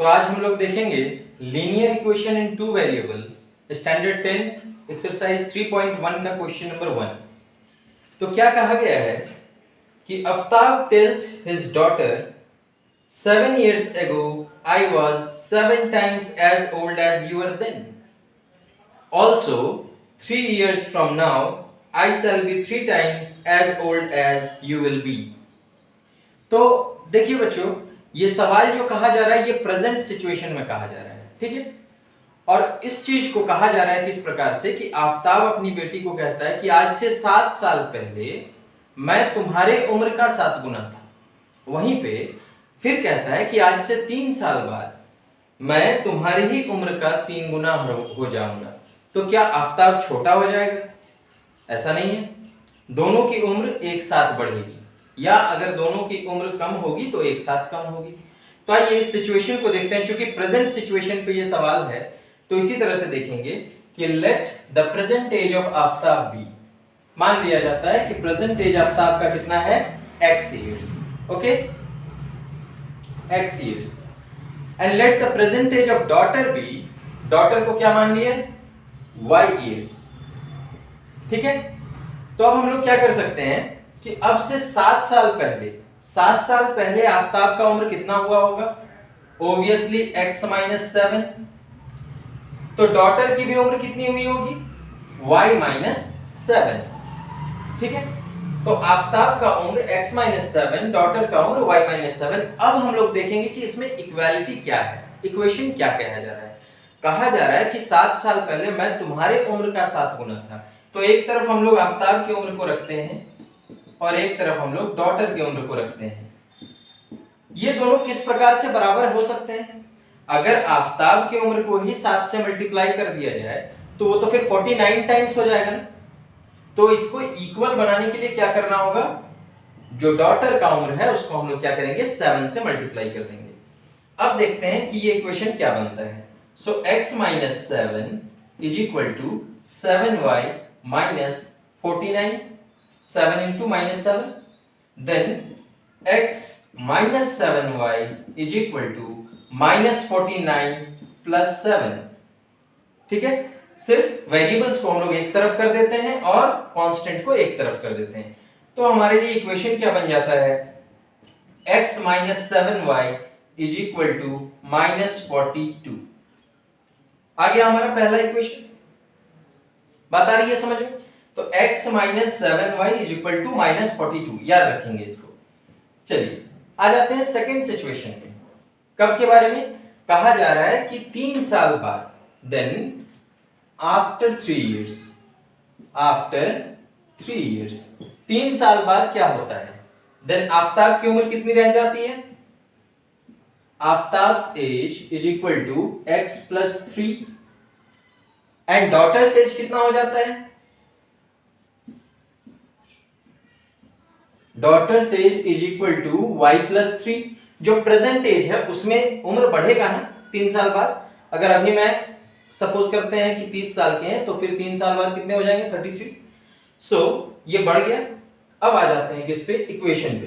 तो आज हम लोग देखेंगे linear equation in two variable standard 10th exercise 3.1 का क्वेश्चन नंबर 1। तो क्या कहा गया है कि Aftab tales his daughter 7 years ago I was 7 times as old as you were then. Also 3 years from now I shall be 3 times as old as you will be. तो देखिए बच्चों, ये सवाल जो कहा जा रहा है ये प्रेजेंट सिचुएशन में कहा जा रहा है, ठीक है। और इस चीज को कहा जा रहा है किस प्रकार से कि आफ्ताब अपनी बेटी को कहता है कि आज से 7 साल पहले मैं तुम्हारे उम्र का 7 गुना था। वहीं पे फिर कहता है कि आज से 3 साल बाद मैं तुम्हारी ही उम्र का 3 गुना हो जाऊंगा। तो क्या आफ्ताब छोटा हो जाएगा? ऐसा नहीं है, दोनों की उम्र एक साथ बढ़ेगी, या अगर दोनों की उम्र कम होगी तो एक साथ कम होगी। तो आइए इस सिचुएशन को देखते हैं। चूंकि प्रेजेंट सिचुएशन पे ये सवाल है तो इसी तरह से देखेंगे कि let the present age of Aftab be. मान लिया जाता है कि प्रेजेंट एज आफ्ताब का कितना है, x years, okay, x years। And let the present age of daughter be, daughter को क्या मान लिया, y years, ठीक है। तो अब हम लोग क्या कर सकते हैं कि अब से 7 साल पहले आफ्ताब का उम्र कितना हुआ होगा, ऑब्वियसली x - 7। तो डॉटर की भी उम्र कितनी हुई होगी, y - 7, ठीक है। तो आफ्ताब का उम्र x - 7, डॉटर का उम्र y - 7। अब हम लोग देखेंगे कि इसमें इक्वालिटी क्या है, इक्वेशन क्या कहा जा रहा है। कहा जा रहा है कि 7 साल पहले मैं तुम्हारे उम्र का 7 गुना था। तो एक तरफ हम लोग आफ्ताब की उम्र को रखते हैं और एक तरफ हम लोग डॉटर की उम्र को रखते हैं। ये दोनों किस प्रकार से बराबर हो सकते हैं? अगर आफ्ताब की उम्र को ही 7 से मल्टीप्लाई कर दिया जाए तो वो तो फिर 49 टाइम्स हो जाएगा ना। तो इसको इक्वल बनाने के लिए क्या करना होगा, जो डॉटर का उम्र है उसको हम लोग क्या करेंगे, 7 से मल्टीप्लाई कर देंगे। अब देखते हैं कि ये इक्वेशन क्या बनता है। So x - 7 is equal to 7y minus 49, 7 into -7, then x minus 7y is equal to -49 plus 7, ठीक है। सिर्फ वेरिएबल्स को हम लोग एक तरफ कर देते हैं और कांस्टेंट को एक तरफ कर देते हैं। तो हमारे लिए इक्वेशन क्या बन जाता है, x minus 7y is equal to -42। आ गया हमारा पहला इक्वेशन, बात आ रही है समझ में। तो x - 7y is equal to -42, याद रखेंगे इसको। चलिए आ जाते हैं सेकंड सिचुएशन में। कब के बारे में कहा जा रहा है कि 3 साल बाद, then after 3 years, after 3 years, 3 साल बाद क्या होता है, देन आफ्ताब की उम्र कितनी रह जाती है, Aftab's age is equal to x + 3 and daughter's age कितना हो जाता है, daughter's age is equal to y + 3। जो प्रेजेंट एज है उसमें उम्र बढ़ेगा ना 3 साल बाद। अगर अभी मैं सपोज करते हैं कि 30 साल के हैं तो फिर 3 साल बाद कितने हो जाएंगे, 33। सो ये बढ़ गया। अब आ जाते हैं किस पे, इक्वेशन पे।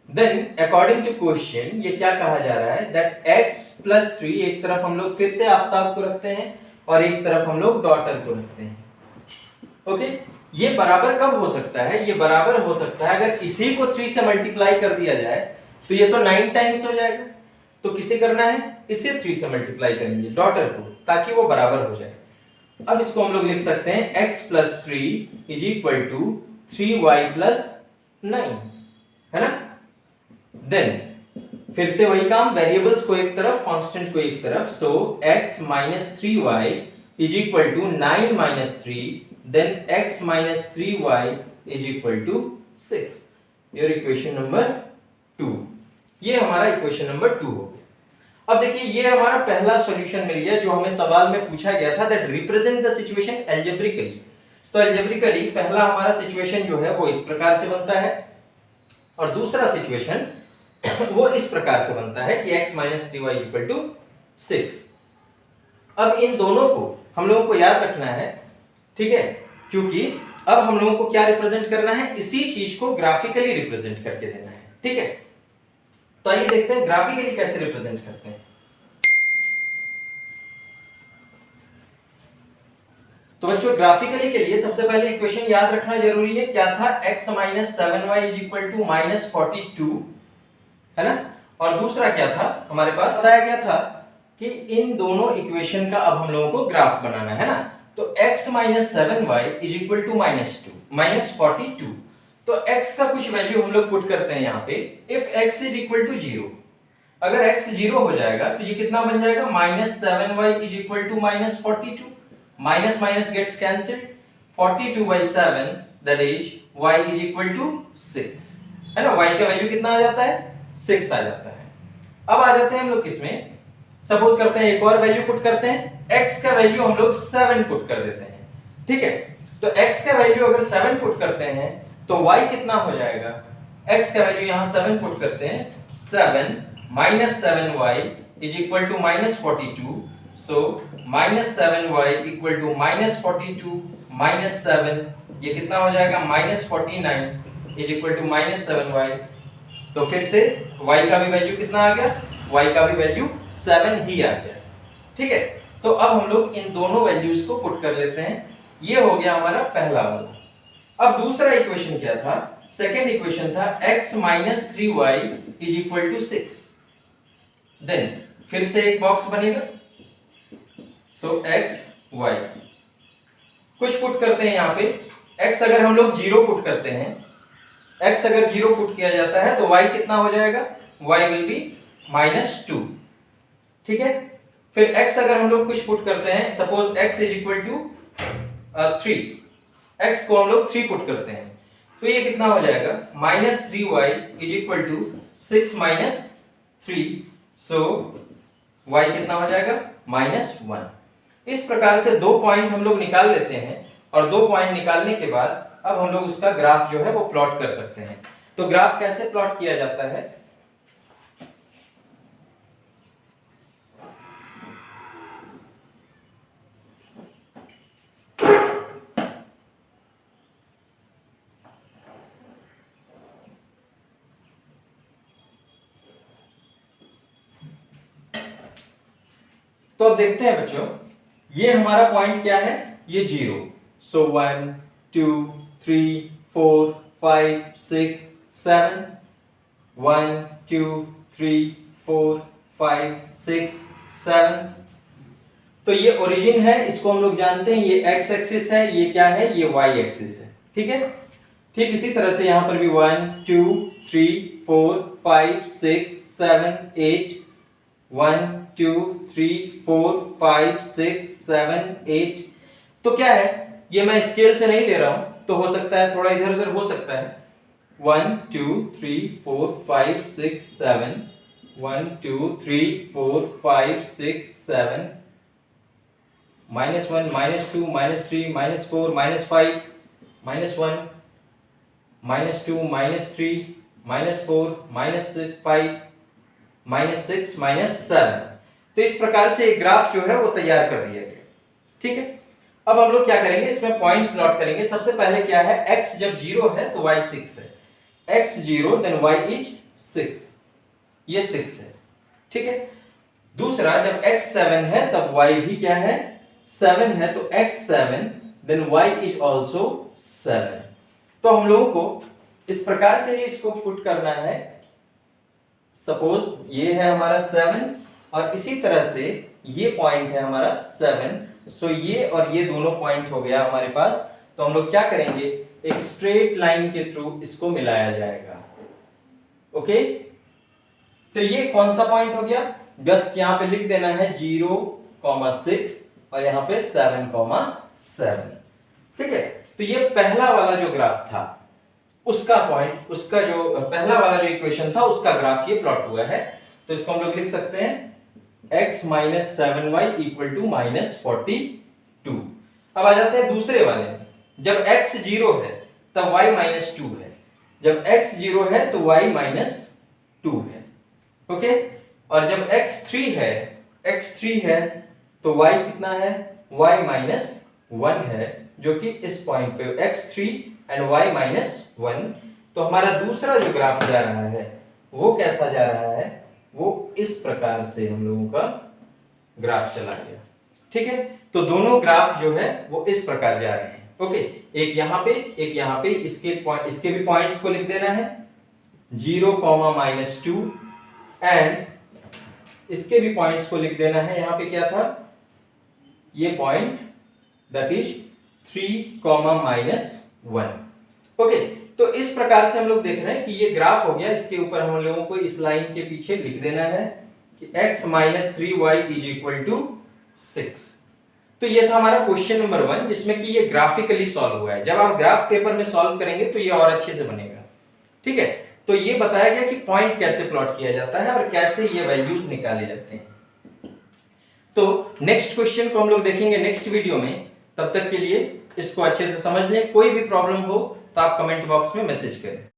देन अकॉर्डिंग टू क्वेश्चन ये क्या कहा जा रहा है, दैट x + 3, एक तरफ हम लोग फिर से आफ्ताब को रखते हैं और एक तरफ हम लोग डॉटर को रखते हैं, ओके। ये बराबर कब हो सकता है, ये बराबर हो सकता है अगर इसी को 3 से मल्टीप्लाई कर दिया जाए तो ये तो 9 टाइम्स हो जाएगा। तो किसे करना है, इसे 3 से मल्टीप्लाई करेंगे डॉटर को, ताकि वो बराबर हो जाए। अब इसको हम लोग लिख सकते हैं x + 3 is equal to 3y + 9, है ना। देन फिर से वही काम, वेरिएबल्स को एक तरफ, कांस्टेंट को एक तरफ। So x - 3y is equal to 9 - 3, then x - 3y is equal to 6, your equation number 2। ये हमारा इक्वेशन नंबर 2 हो गया। अब देखिए ये हमारा पहला सॉल्यूशन मिल गया जो हमें सवाल में पूछा गया था, that represent the situation algebraically. तो एल्जेब्रिकली पहला हमारा सिचुएशन जो है वो इस प्रकार से बनता है और दूसरा सिचुएशन वो इस प्रकार से बनता है कि x - 3y is equal to 6। अब इन दोनों को हम लोगों को याद रखना है, ठीक है, क्योंकि अब हम लोगों को क्या रिप्रेजेंट करना है, इसी चीज को ग्राफिकली रिप्रेजेंट करके देना है, ठीक है। तो आइए देखते हैं ग्राफिकली कैसे रिप्रेजेंट करते हैं। तो बच्चों ग्राफिकली के लिए सबसे पहले इक्वेशन याद रखना जरूरी है, क्या था, x minus 7y is equal to minus 42, है ना। और दूसरा क्या था, हमारे पास बताया गया था कि इन दोनों इक्वेशन का अब हम लोगों को ग्राफ बनाना है ना। तो x minus 7y is equal to minus 42। तो x का कुछ वैल्यू हम लोग पुट करते हैं यहाँ पे, if x is equal to 0, अगर x 0 हो जाएगा तो ये कितना बन जाएगा, minus 7y is equal to minus 42, minus minus gets cancelled, 42 by 7 that is y is equal to 6, है ना। y का वैल्यू कितना आ जाता है, 6 आ जाता है। अब आ जाते हैं हम लोग किसमें, सपोज करते हैं एक और वैल्यू पुट करते हैं, x का वैल्यू हम लोग 7 पुट कर देते हैं, ठीक है। तो x का वैल्यू अगर 7 पुट करते हैं तो y कितना हो जाएगा, x का वैल्यू यहां 7 पुट करते हैं, 7 minus 7y is equal to minus 42, so minus 7y equal to minus 42 minus 7, ये कितना हो जाएगा, minus 49 is equal to minus 7y। तो फिर से y का भी वैल्यू कितना आ गया, y का भी वैल्यू 7 ही आ गया, ठीक है। तो अब हम लोग इन दोनों वैल्यूज को पुट कर लेते हैं, ये हो गया हमारा पहला वाला। अब दूसरा इक्वेशन क्या था, सेकंड इक्वेशन था x minus 3y is equal to 6, then फिर से एक बॉक्स बनेगा, सो x y कुछ पुट करते हैं यहाँ पे, x अगर हम लोग 0 पुट करते हैं, x अगर 0 पुट किया जाता है तो y कितना हो जाएगा, y विल बी माइनस 2, ठीक है। फिर x अगर हम लोग कुछ पुट करते हैं, suppose x is equal to 3, x को हम लोग 3 पुट करते हैं तो ये कितना हो जाएगा, minus 3y is equal to 6 minus 3, so y कितना हो जाएगा, माइनस 1। इस प्रकार से दो पॉइंट हम लोग निकाल लेते हैं, और दो पॉइंट निकालने के बाद अब हम लोग उसका ग्राफ जो है वो प्लॉट कर सकते हैं। तो ग्राफ कैसे प्लॉट किया जाता है, तो अब देखते हैं बच्चों, ये हमारा पॉइंट क्या है, ये 0, सो 1 2 3 4 5 6 7, 1 2 3 4 5 6 7। तो ये ओरिजिन है, इसको हम लोग जानते हैं, ये x एक्सिस है, ये क्या है, ये y एक्सिस है, ठीक है। ठीक इसी तरह से यहां पर भी 1 2 3 4 5 6 7 8, 1 2 3 4 5 6 7 8। तो क्या है, ये मैं स्केल से नहीं ले रहा हूं, तो हो सकता है थोड़ा इधर उधर हो सकता है, 1 2 3 4 5 6 7, 1 2 3 4 5 6 7, -1 -2 -3 -4 -5 -1 -2 -3 -4 -5 -6 -7। तो इस प्रकार से एक ग्राफ जो है वो तैयार कर दिया गया, ठीक है। अब हम लोग क्या करेंगे, इसमें पॉइंट प्लॉट करेंगे। सबसे पहले क्या है, x जब 0 है तो y 6 है, x 0 देन y इज 6, ये 6 है, ठीक है। दूसरा जब x 7 है तब y भी क्या है, 7 है, तो x 7 then y is also 7। तो हम लोगों को इस प्रकार से ही इसको पुट करना है, सपोज ये है हमारा 7 और इसी तरह से ये पॉइंट है हमारा 7, सो ये और ये दोनों पॉइंट हो गया हमारे पास। तो हम लोग क्या करेंगे, एक स्ट्रेट लाइन के थ्रू इसको मिलाया जाएगा, ओके। तो ये कौन सा पॉइंट हो गया, जस्ट यहाँ पे लिख देना है 0,6 और यहाँ पे 7,7, ठीक है। तो ये पहला वाला जो ग्राफ था उसका पॉइंट, उसका जो पहला वाला जो इक्वेशन था उसका ग्राफ ये प्लॉट हुआ है। तो इसको हम लोग लिख सकते हैं x minus 7y equal to minus 42। अब आ जाते हैं दूसरे वाले में, जब x 0 है तब y माइनस 2 है, जब x 0 है तो y माइनस 2 है, ओके। और जब x 3 है तो y कितना है, y माइनस 1 है, जो कि इस पॉइंट पे x3 एंड y माइनस 1। तो हमारा दूसरा जो ग्राफ जा रहा है वो कैसा जा रहा है, वो इस प्रकार से हम लोगों का ग्राफ चला गया। ठीक है, तो दोनों ग्राफ जो है वो इस प्रकार जा रहे हैं। ओके, एक यहाँ पे एक यहाँ पे, इसके भी पॉइंट्स को लिख देना है 0, -2 एंड इसके भी पॉइंट्स को लिख देना है। यहाँ पे क्या था, ये पॉइंट दैट इज 3, -1। ओके, तो इस प्रकार से हम लोग देख रहे हैं कि ये ग्राफ हो गया। इसके ऊपर हम लोगों को इस लाइन के पीछे लिख देना है कि x - 3y = 6। तो ये था हमारा क्वेश्चन नंबर 1, जिसमें कि ये ग्राफिकली सॉल्व हुआ है। जब आप ग्राफ पेपर में सॉल्व करेंगे तो ये और अच्छे से बनेगा। ठीक है, तो ये बताया गया कि पॉइंट कैसे प्लॉट किया जाता है और कैसे ये वैल्यूज निकाले जाते हैं। तो नेक्स्ट क्वेश्चन को हम लोग देखेंगे नेक्स्ट वीडियो में। तब तक के लिए इसको अच्छे से समझ लें। कोई भी प्रॉब्लम हो तो आप कमेंट बॉक्स में मैसेज करें।